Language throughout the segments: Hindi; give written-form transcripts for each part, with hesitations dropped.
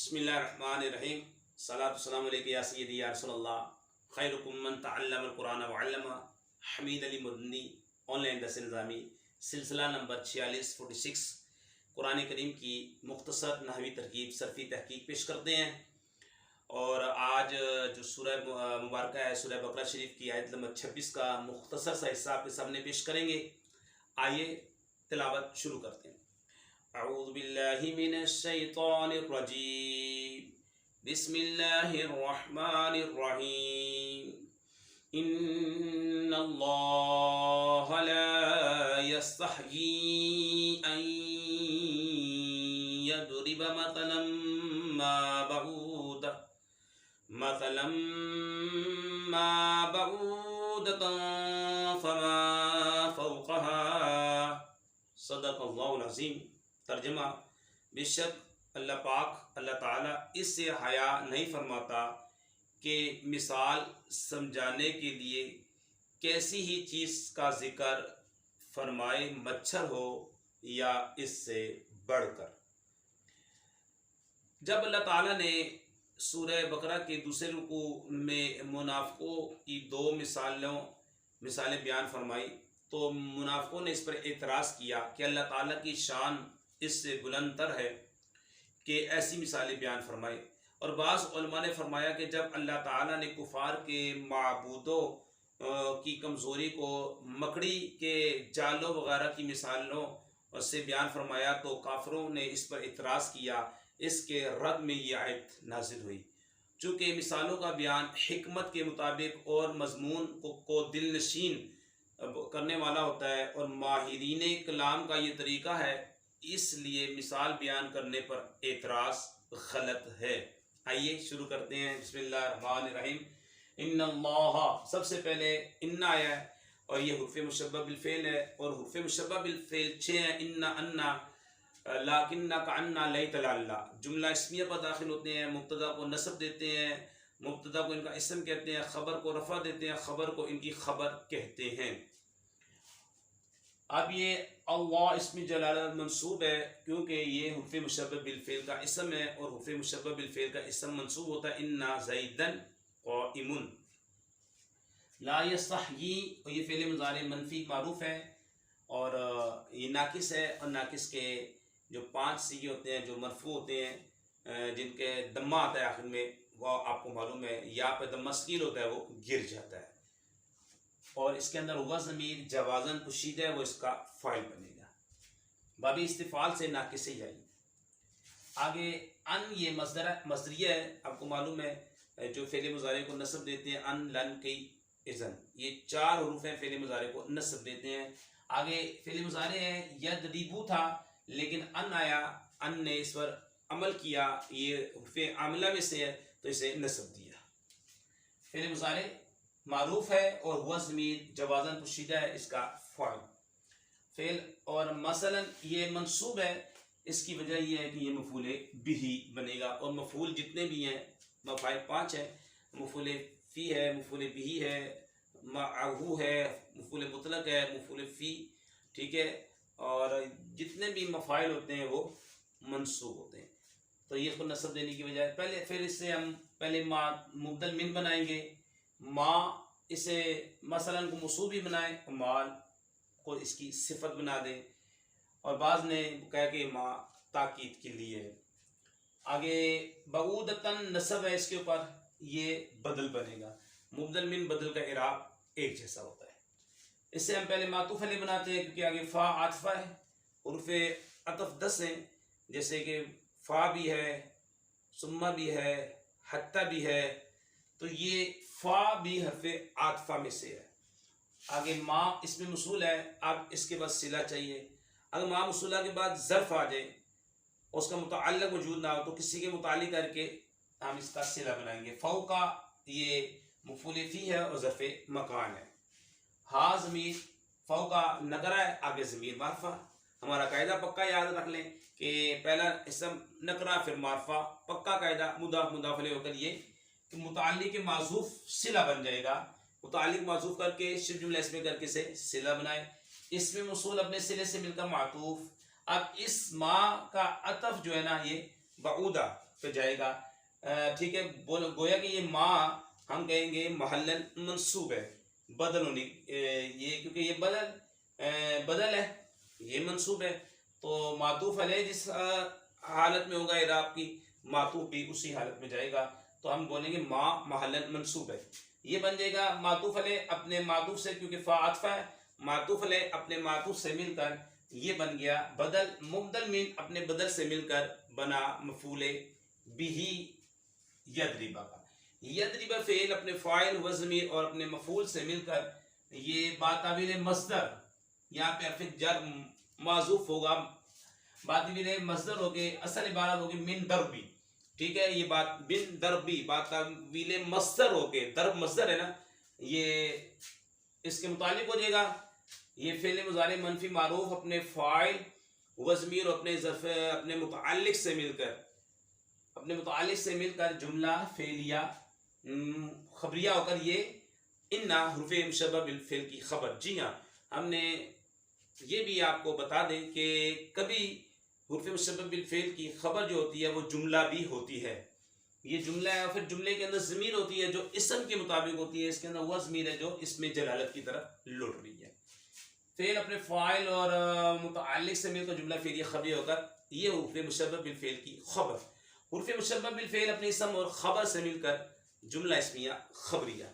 बिस्मिल्लाहिर्रहमानिर्रहीम। सलातु सलामु अलैका या सय्यदी या रसूलल्लाह। खैरुकुम मन तअल्लमल कुरान व अल्लमा। हमीद अली मदनी ऑनलाइन दर्स निज़ामी सिलसिला नंबर 46 कुरान करीम की मुख्तसर नहवी तरकीब सरफ़ी तहकीक पेश करते हैं। और आज जो सूरह मुबारक है सूरह बकरा शरीफ की आयत नंबर 26 का मुख्तसर सा हिस्सा आपके सामने पेश करेंगे। आइए तिलावत शुरू करते हैं। अऊज़ु बिल्लाहि मिनश शैतानिर रजीम। बिस्मिल्लाहिर रहमानिर रहीम। इन्नल्लाहा ला यस्तहयी अन यदरिबा मसलन मा बऊदतन फमा फौक़हा। सदक़ल्लाहुल अज़ीम। तर्जमा, बेशक अल्लाह पाक अल्लाह ताला इससे हया नहीं फरमाता कि मिसाल समझाने के लिए कैसी ही चीज़ का ज़िक्र फरमाए, मच्छर हो या इससे बढ़कर। जब अल्लाह ताला ने सूरह बकरा के दूसरे रुकू में मुनाफ़िकों की दो मिसालें बयान फरमाई तो मुनाफ़िकों ने इस पर एतराज़ किया कि अल्लाह ताला की शान इससे बुलंदतर है कि ऐसी मिसालें बयान फरमाए। और बाज़ उलमा ने फरमाया कि जब अल्लाह ताला ने कुफ़ार के माबूदों की कमज़ोरी को मकड़ी के जालों वगैरह की मिसालों से बयान फरमाया तो काफिरों ने इस पर इतराज़ किया। इसके रद में ये आयत नाज़िल हुई। चूँकि मिसालों का बयान हिकमत के मुताबिक और मज़मून को दिल नशीन करने वाला होता है और माहिरीन कलाम का ये तरीक़ा है, इसलिए मिसाल बयान करने पर एतराज़ गलत है। आइए शुरू करते हैं। बिस्मिल्लाहिर्रहमानिर्रहीम। इन्नल्लाह, सबसे पहले इन्ना आया है और ये हुर्फ़ मुशब्बह बिल फ़ेल है और हुर्फ़ मुशब्बह बिल फ़ेल 6 हैं। इन्ना, अन्ना, लाकिन्ना, कअन्ना, लैता, अल्ला। जुमला इस्मिया पर दाखिल होते हैं। मुब्तदा को नस्ब देते हैं, मुब्तदा को इनका इस्म कहते हैं, ख़बर को रफ़ा देते हैं, ख़बर को इनकी ख़बर कहते हैं। अब ये अल्लाह इसमें जलालत मंसूब है क्योंकि ये हुर्फ़ मुशब्बह बिल फ़ेल का इस्म है और हुर्फ़ मुशब्बह बिल फ़ेल का इस्म मंसूब होता है इन्ना ज़ैदन क़ाइमुन। ला यस्तहयी, और ये फ़ेल मुज़ारे मनफ़ी मारूफ़ है और ये नाकिस है। और नाकिस के जो 5 सीगे होते हैं जो मरफ़ू होते हैं, जिनके दम्मा आता है आखिर में, वो आपको मालूम है या पे दम्मा सकील होता है, वो गिर जाता है। और इसके अंदर हुआ ज़मीर जवाज़न पुशीदा है, वो इसका फ़ाइल बनेगा। बाबी इस्तिफ़ाल से नाकिस ही आई। आगे अन, ये मज़दरिया है, आपको मालूम है, जो फ़ेल मुज़ारे को नस्ब देते हैं। अन, लन, कई, इज़न, ये 4 हुरूफ हैं फ़ेल मुज़ारे को नस्ब देते हैं। आगे फ़ेल मुज़ारे है यदरिबू था लेकिन अन आया, अन ने इस पर अमल किया, ये हुर्फ़ आमिला में से है तो इसे नस्ब दिया। फ़ेल मुज़ारे मारूफ है और हुआ ज़मीर जवाज़न पुशीदा है, इसका फ़ाइल फ़ेल। और मसलन ये मंसूब है, इसकी वजह यह है कि ये मफ़ूल बिही बनेगा। और मफ़ूल जितने भी हैं, मफ़ाइल 5 है। मफ़ूल फ़ी है, मफ़ूल बिही है, मअहू है, मफ़ूल मुतलक है, मफ़ूल फ़ी, ठीक है। और जितने भी मफ़ाइल होते हैं वो मंसूब होते हैं। तो ये इसको नस्ब देने की बजाय पहले फिर इससे हम पहले मा मुबदल मिन बनाएंगे। माँ, इसे मसलन को मौसूल भी बनाए, माल को इसकी सिफत बना दें। और बाज़ ने कहा कि माँ ताकीद के लिए है। आगे बऊदतन नस्ब है, इसके ऊपर ये बदल बनेगा। मुबदल मिन बदल का इराब एक जैसा होता है। इससे हम पहले मातूफ़ अलैह बनाते हैं क्योंकि आगे फ़ा आतफ़ा है। उर्फ़े अतफ़ 10 हैं, जैसे कि फ़ा भी है, सुम्मा भी है, हत्ता भी है, तो ये फ़ा भी हर्फ़े आतफ़ा में से है। आगे माँ इसमें मौसूल है, अब इसके बाद सिला चाहिए। अगर माँ मौसूला के बाद ज़र्फ़ आ जाए, उसका मुतअल्लिक़ मौजूद ना हो तो किसी के मुतालिक करके हम इसका सिला बनाएंगे। फ़ौ का ये मफ़ूल फ़ी है और ज़र्फ़े मकान है। हा ज़मीर फ़ौ का नकरा है, आगे ज़मीर मारफ़ा। हमारा कायदा पक्का याद रख लें कि पहला इसम नकरा फिर मारफ़ा, पक्का कायदा। मुदाफ़ मुदाफ़ अलैह होकर ये कि मुताल्लिक़ माज़ूफ़ सिला बन जाएगा। मुताल्लिक़ माज़ूफ़ करके शिब्ह जुमला इसमें करके से सिला बनाए। इसमें मौसूल अपने सिले से मिलकर मातूफ़। अब इस माँ का अतफ़ जो है ना, ये बऊदा, पे जाएगा। ठीक है, गोया कि ये मा हम कहेंगे महल्लन मंसूब है, बदल होने ये, क्योंकि ये बदल है, ये मंसूब है, तो मातूफ अलैह जिस हालत में होगा इराब की, मातूफ भी उसी हालत में जाएगा। तो हम बोलेंगे मा महल्लन मंसूब है, ये बन जाएगा मातूफ अलैह अपने मातूफ से, क्योंकि फा अतफा है, मातूफ अलैह अपने मातूफ से मिलकर ये बन गया बदल, मुबदल मिन अपने बदल से मिलकर बना मफूले बिही यदरिबा का। यदरिबा फेल अपने फ़ाइल व ज़मीर और अपने मफूल से मिलकर ये बाताविल मस्दर, यहाँ पे फिर जर माजूफ होगा, बाताविल मस्दर हो गए, असल इबारत होगी मिन दरबी। ठीक है, ये बात बिन दरबी बाताविल मस्दर हो गए, दरब मस्दर है ना, ये इसके मुतालिक हो जाएगा। ये फेल मुज़ारे मनफी मारूफ अपने फ़ाइल व ज़मीर अपने ज़र्फ़ अपने मुतअल्लिक़ से मिलकर जुमला फेलिया खबरिया होकर ये इन्ना हुर्फ़े मुशब्बह बिल फ़िल की खबर। जी हाँ, हमने ये भी आपको बता दें कि कभी हुर्फ़े मुशब्बह बिल फ़िल की खबर जो होती है वो जुमला भी होती है। ये जुमला है, फिर जुमले के अंदर ज़मीर होती है जो इसम के मुताबिक होती है, इसके अंदर वह ज़मीर है जो इसमें जलालत की तरफ लौट रही है। फ़ेल अपने फ़ाइल और मुतअल्लिक़ से मिलकर जुमला फ़ेलिया खबरी होकर ये हुर्फ़े मुशब्बह बिल फ़िल की खबर। हुर्फ़े मुशब्बह बिल फ़िल अपने इसम और खबर से मिलकर जुमला इस्मिया खबरिया।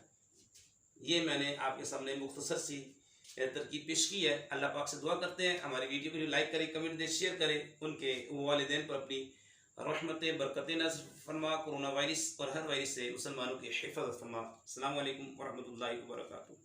ये मैंने आपके सामने मुख्तसर सी तरकीब पेश की है। अल्लाह पाक से दुआ करते हैं हमारी वीडियो को जो लाइक करें, कमेंट दें, शेयर करें, उनके वालिदैन पर अपनी रहमतें बरकतें नज़र फरमा, कोरोना वायरस और हर वायरस से मुसलमानों की हिफाजत फरमा। अस्सलामु अलैकुम वरहमतुल्लाहि वबरकातुहू।